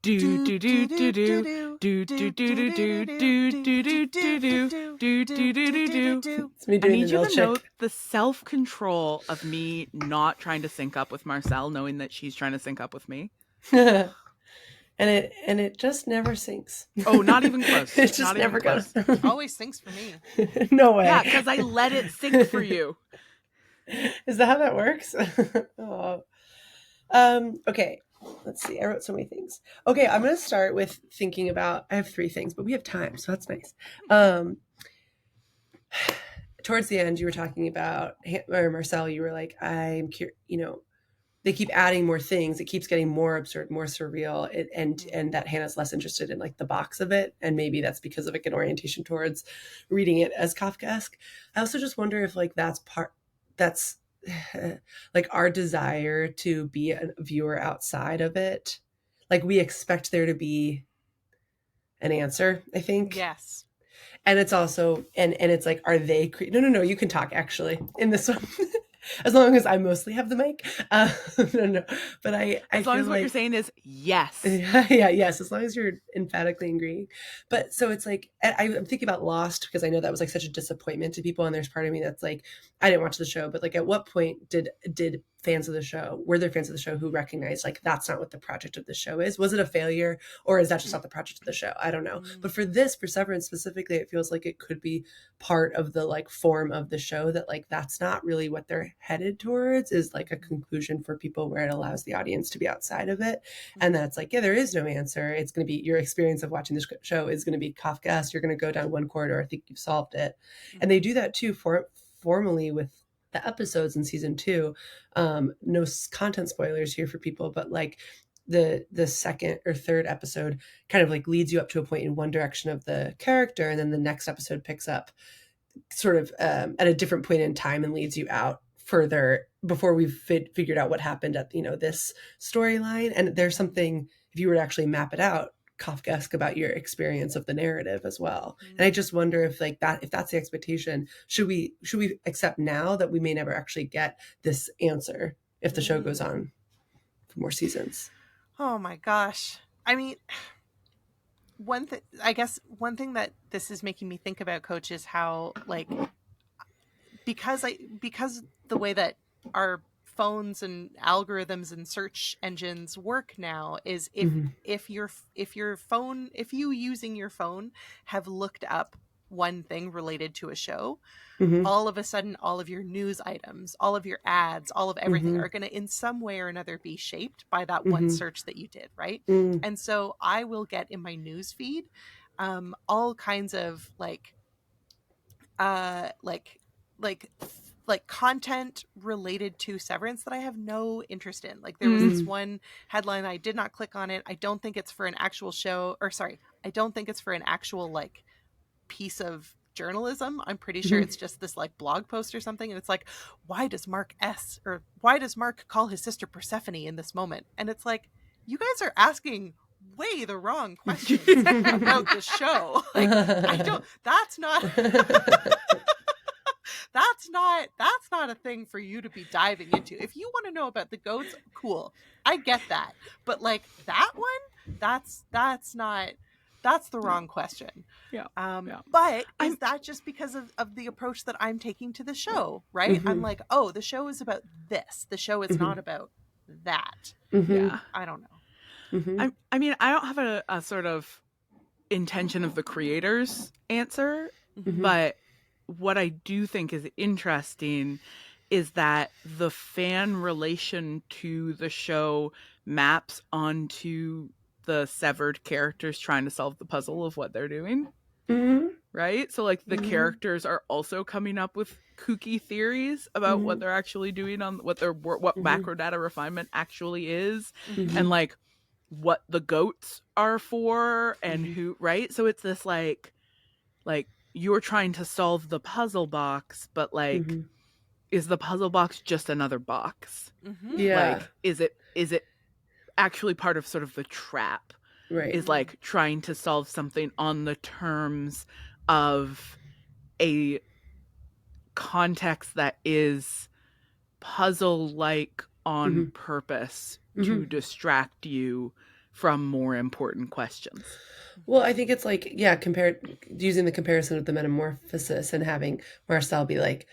do do do do do do do do do do do do do do do do do. It's me I doing need the you to note milkshake. the self-control of me not trying to sync up with Marcel, knowing that she's trying to sync up with me. And it just never sinks. Oh, not even close. It just Not never even goes. close. Always syncs for me. No way. Yeah, because I let it sync for you. Is that how that works? Oh. Okay. Let's see. I wrote so many things. Okay, I'm going to start with thinking about. I have 3 things, but we have time, so that's nice. Towards the end, you were talking about, or Marcel, you were like, I'm curious. They keep adding more things. It keeps getting more absurd, more surreal, and that Hannah's less interested in like the box of it, and maybe that's because of like an orientation towards reading it as Kafkaesque. I also just wonder if like that's like our desire to be a viewer outside of it. Like we expect there to be an answer, I think. Yes. And it's also, and it's like, are they, no, you can talk actually in this one. As long as I mostly have the mic. No. But as long as what you're saying is yes. Yes. As long as you're emphatically agreeing. But so it's like, I'm thinking about Lost because I know that was like such a disappointment to people. And there's part of me that's like, I didn't watch the show, but like at what point did fans of the show, were there fans of the show who recognized like, that's not what the project of the show is? Was it a failure or is that just not the project of the show? I don't know. But for Severance specifically, it feels like it could be part of the like form of the show that like, that's not really what they're headed towards, is like a conclusion for people where it allows the audience to be outside of it. And that's like, yeah, there is no answer. It's going to be your experience of watching this show is going to be Kafkaesque. You're going to go down one corridor. I think you've solved it. And they do that too formally with the episodes in season 2. No content spoilers here for people, but like the second or third episode kind of like leads you up to a point in one direction of the character, and then the next episode picks up sort of at a different point in time and leads you out further before we've figured out what happened at this storyline. And there's something, if you were to actually map it out, Kafkaesque about your experience of the narrative as well. And I just wonder if like that, if that's the expectation, should we accept now that we may never actually get this answer if the show goes on for more seasons? Oh my gosh. I mean, one thing that this is making me think about, Coach, is how like, because the way that our phones and algorithms and search engines work now is if you using your phone have looked up one thing related to a show, all of a sudden all of your news items, all of your ads, all of everything are going to in some way or another be shaped by that one search that you did, right? And so I will get in my news feed all kinds of like content related to Severance that I have no interest in. Like there was this one headline, I did not click on it. I don't think it's for an actual show, or sorry, I don't think it's for an actual like piece of journalism. I'm pretty sure it's just this like blog post or something. And it's like, why does Mark call his sister Persephone in this moment? And it's like, you guys are asking way the wrong questions about the show. Like, that's not a thing for you to be diving into. If you want to know about the goats, cool. I get that. But like that one, that's the wrong question. Yeah. But is that just because of the approach that I'm taking to the show, right? I'm like, oh, the show is about this. The show is not about that. Yeah. I don't know. I mean, I don't have a sort of intention of the creator's answer, but what I do think is interesting is that the fan relation to the show maps onto the severed characters trying to solve the puzzle of what they're doing. Right? So like the characters are also coming up with kooky theories about what they're actually doing on what macro data refinement actually is, and like what the goats are for and who, right? So it's this like you're trying to solve the puzzle box, but like is the puzzle box just another box? Yeah. Like is it actually part of sort of the trap? Right. Is like trying to solve something on the terms of a context that is puzzle like on purpose to distract you from more important questions. Well, I think it's like, yeah, compared using the comparison of the metamorphosis and having Marcel be like,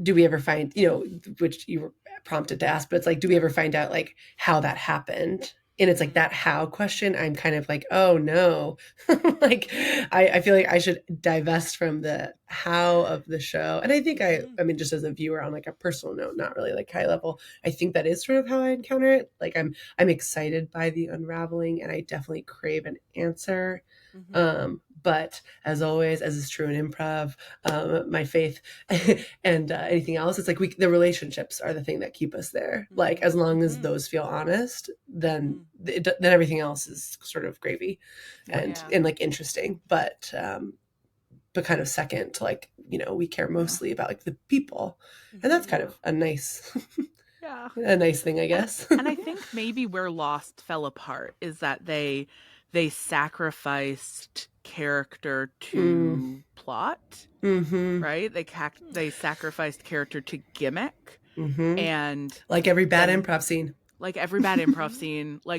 do we ever find, which you were prompted to ask, but it's like, do we ever find out like how that happened? And it's like that how question, I'm kind of like, oh no. Like I feel like I should divest from the how of the show. And I think I mean, just as a viewer on like a personal note, not really like high level, I think that is sort of how I encounter it. Like I'm excited by the unraveling and I definitely crave an answer. But as always, as is true in improv, my faith and anything else, it's like the relationships are the thing that keep us there. Like as long as those feel honest, then everything else is sort of gravy and like interesting. But kind of second to like, we care mostly about like the people, and that's kind of a nice a nice thing, I guess. And I think maybe where Lost fell apart is that they sacrificed character to plot, right? They sacrificed character to gimmick, and like every bad improv scene.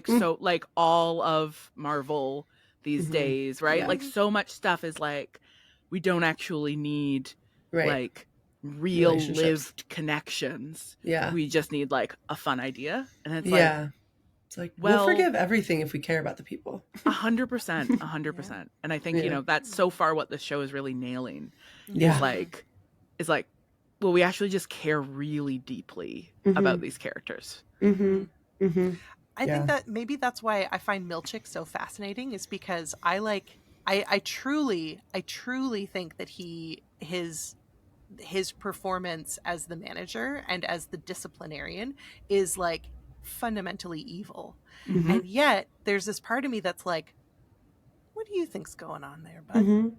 So like all of Marvel these days, right? Like so much stuff is like we don't actually need like real lived connections. Yeah. We just need like a fun idea. And it's like, it's like, we'll forgive everything if we care about the people. 100%. And I think, that's so far what the show is really nailing. Yeah. Is like, well, we actually just care really deeply about these characters. I think that maybe that's why I find Milchick so fascinating, is because I truly think that his performance as the manager and as the disciplinarian is like fundamentally evil. And yet there's this part of me that's like, what do you think's going on there, bud?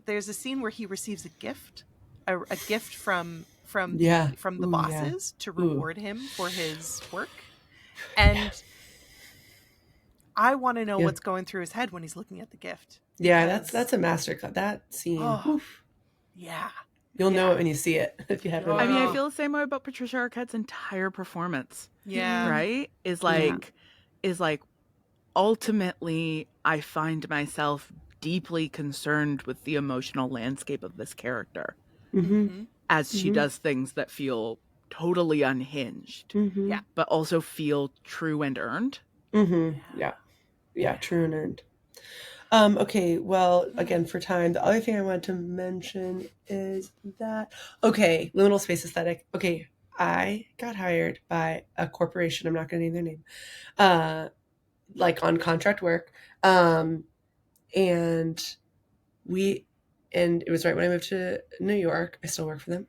There's a scene where he receives a gift from the bosses to reward him for his work, and I want to know what's going through his head when he's looking at the gift. That's a masterclass. That scene. You'll know it when you see it. If you haven't. I mean, I feel the same way about Patricia Arquette's entire performance. Yeah. Right? Is like ultimately I find myself deeply concerned with the emotional landscape of this character. As she does things that feel totally unhinged. But also feel true and earned. Yeah, true and earned. Okay, well, again, for time, the other thing I wanted to mention is that, liminal space aesthetic. Okay, I got hired by a corporation, I'm not going to name their name, like on contract work, and it was right when I moved to New York. I still work for them.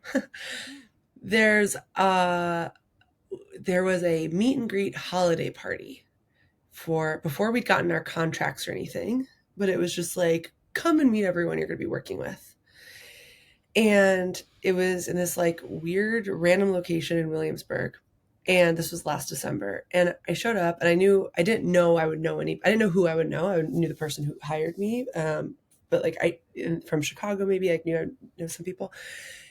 There was a meet and greet holiday party before we'd gotten our contracts or anything, but it was just like, come and meet everyone you're going to be working with. And it was in this like weird random location in Williamsburg. And this was last December. And I showed up and I didn't know I didn't know who I would know. I knew the person who hired me. But like from Chicago, maybe I know some people.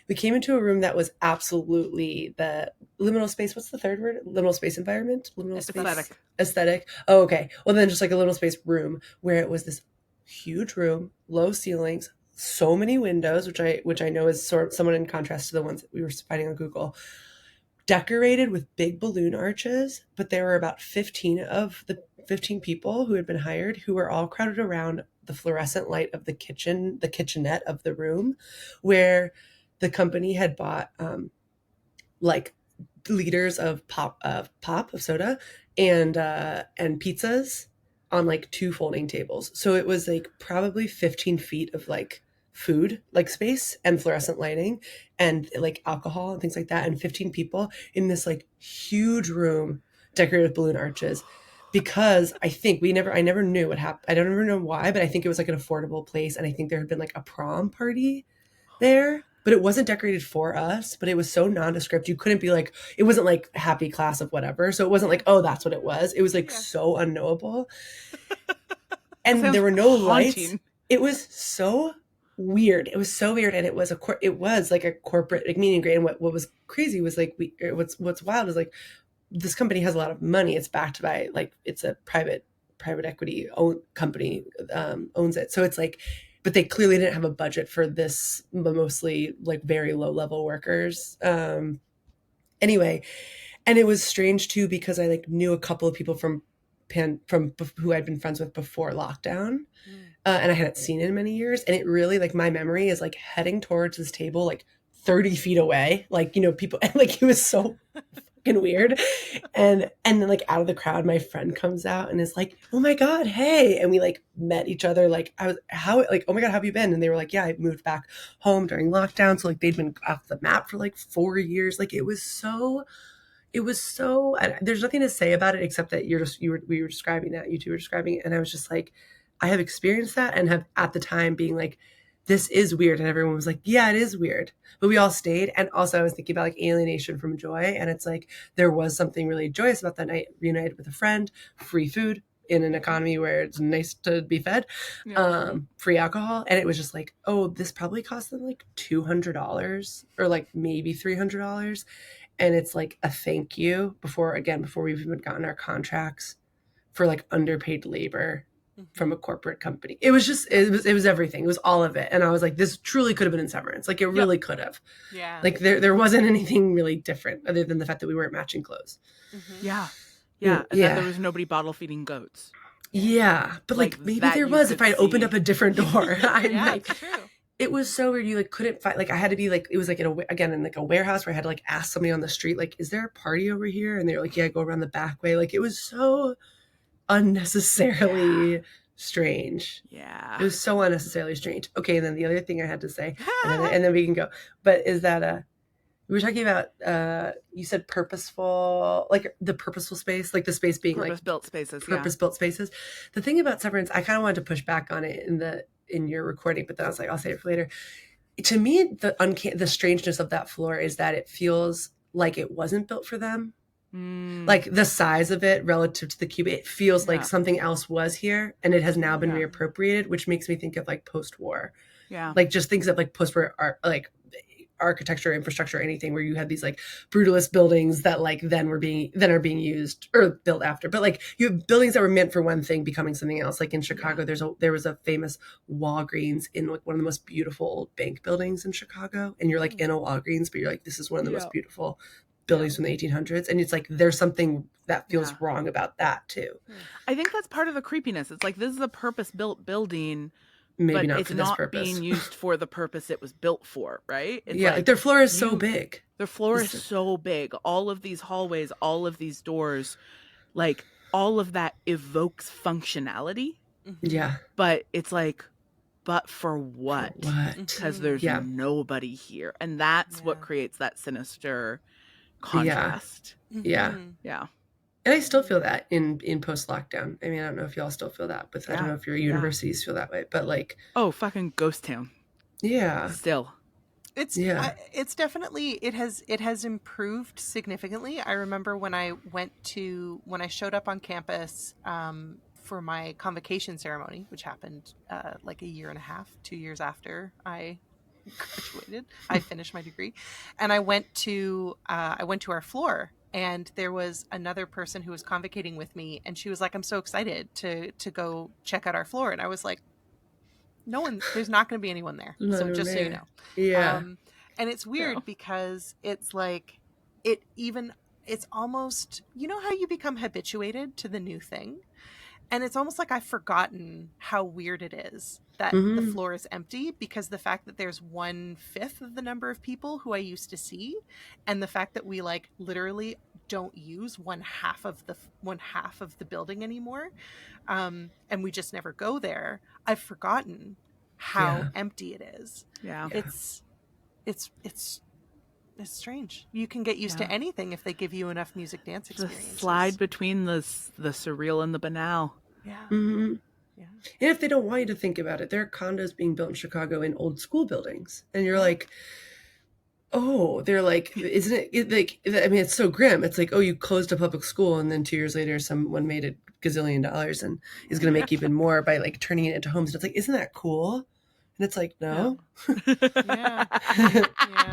We came into a room that was absolutely the liminal space. What's the third word? Liminal space environment? Liminal space aesthetic. Oh, okay. Well, then just like a liminal space room where it was this huge room, low ceilings, so many windows, which I know is somewhat in contrast to the ones that we were finding on Google, decorated with big balloon arches. But there were about 15 of the 15 people who had been hired, who were all crowded around the fluorescent light of the kitchenette of the room, where the company had bought like liters of soda and pizzas on like 2 folding tables. So it was like probably 15 feet of like food, like space and fluorescent lighting and like alcohol and things like that. And 15 people in this like huge room decorated with balloon arches. Because I think I never knew what happened. I don't ever know why, but I think it was like an affordable place. And I think there had been like a prom party there, but it wasn't decorated for us, but it was so nondescript. You couldn't be like, it wasn't like happy class of whatever. So it wasn't like, oh, that's what it was. It was like so unknowable. And there were no lights. It was so weird. It was so weird. And it was like a corporate like meeting grade. And what was crazy was like, what's wild is like, this company has a lot of money. It's backed by like, it's a private equity company owns it. So it's like, but they clearly didn't have a budget for this, mostly like very low level workers. Anyway, and it was strange too, because I like knew a couple of people from who I'd been friends with before lockdown. And I hadn't seen in many years. And it really, like, my memory is like heading towards this table, like 30 feet away, like, you know, people, and like, it was so fucking weird. And then like out of the crowd, my friend comes out and is like, oh my God, hey. And we like met each other. Like oh my God, how have you been? And they were like, yeah, I moved back home during lockdown. So like they'd been off the map for like 4 years. Like it was so, there's nothing to say about it except that we were describing that, you two were describing it. And I was just like, I have experienced that, and have at the time being like, this is weird. And everyone was like, yeah, it is weird. But we all stayed. And also I was thinking about like alienation from joy. And it's like, there was something really joyous about that night, reunited with a friend, free food in an economy where it's nice to be fed, free alcohol. And it was just like, oh, this probably cost them like $200 or like maybe $300. And it's like a thank you before we've even gotten our contracts for like underpaid labor from a corporate company. It was just, it was everything. It was all of it. And I was like, this truly could have been in Severance. Like it really could have. Yeah. Like there wasn't anything really different other than the fact that we weren't matching clothes. Yeah. And then there was nobody bottle feeding goats. Yeah. But like maybe there was if I had opened up a different door. That's true. It was so weird. You like couldn't find, like I had to be like, it was like in like a warehouse where I had to like ask somebody on the street, like, is there a party over here? And they were like, yeah, go around the back way. Like it was so unnecessarily strange. Yeah. It was so unnecessarily strange. Okay. And then the other thing I had to say, and then we can go, but is that, we were talking about, you said purposeful, like the purposeful space, like the space being purpose-built spaces. Purpose-built spaces. The thing about Severance, I kind of wanted to push back on it in your recording, but then I was like, I'll say it for later. To me, the strangeness of that floor is that it feels like it wasn't built for them. Like the size of it relative to the cube, it feels like something else was here and it has now been reappropriated, which makes me think of like post-war. Yeah. Like just things of like post-war art, like architecture, infrastructure, anything where you had these like brutalist buildings that like then are being used or built after. But like you have buildings that were meant for one thing becoming something else. Like in Chicago, there was a famous Walgreens in like one of the most beautiful old bank buildings in Chicago. And you're like in a Walgreens, but you're like, this is one of the most beautiful buildings from the 1800s. And it's like, there's something that feels wrong about that too. I think that's part of the creepiness. It's like, this is a purpose-built building, maybe but not it's for this not purpose. being used for the purpose it was built for, right? It's like their floor is so big. Their floor is so big. All of these hallways, all of these doors, like all of that evokes functionality. Yeah. But it's like, but for what? Because there's nobody here. And that's what creates that sinister contrast. Yeah. And I still feel that in post-lockdown. I mean, I don't know if y'all still feel that, but I don't know if your universities feel that way, but like, oh, fucking ghost town. Yeah. Still. It's definitely, it has improved significantly. I remember when I showed up on campus for my convocation ceremony, which happened like a year and a half, 2 years after I graduated. I finished my degree, and I went to our floor, and there was another person who was convocating with me, and she was like, I'm so excited to go check out our floor. And I was like, there's not going to be anyone there. So just so you know. Yeah. And it's weird because it's like, it's almost, you know how you become habituated to the new thing? And it's almost like I've forgotten how weird it is that the floor is empty, because the fact that there's 1/5 of the number of people who I used to see, and the fact that we like literally don't use one half of the building anymore, and we just never go there. I've forgotten how empty it is. Yeah, it's strange. You can get used to anything if they give you enough music dance experiences. Slide between the surreal and the banal. Yeah. Mm-hmm. Yeah. And if they don't want you to think about it, there are condos being built in Chicago in old school buildings, and you're like, oh, they're like, isn't it like? I mean, it's so grim. It's like, oh, you closed a public school, and then 2 years later, someone made $1 gazillion and is going to make even more by like turning it into homes. And it's like, isn't that cool? And it's like, no. Yeah.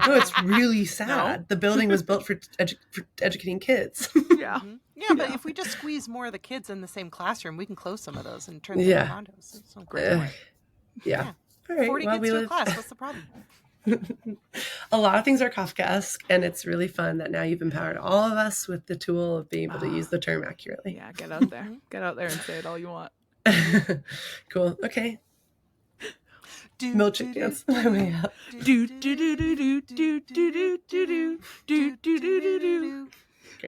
No, it's really sad. The building was built for educating kids. Yeah. Yeah, but Yeah. if we just squeeze more of the kids in the same classroom, we can close some of those and turn them Yeah. into condos. So great point. Yeah. All right. 40 Well, kids we to a live. class. What's the problem? A lot of things are Kafkaesque, and it's really fun that now you've empowered all of us with the tool of being able to use the term accurately. Yeah, get out there. Get out there and say it all you want. Cool. Okay. Do, Milkshake dance. My way out. Do do do do do do do do do do do do do do do.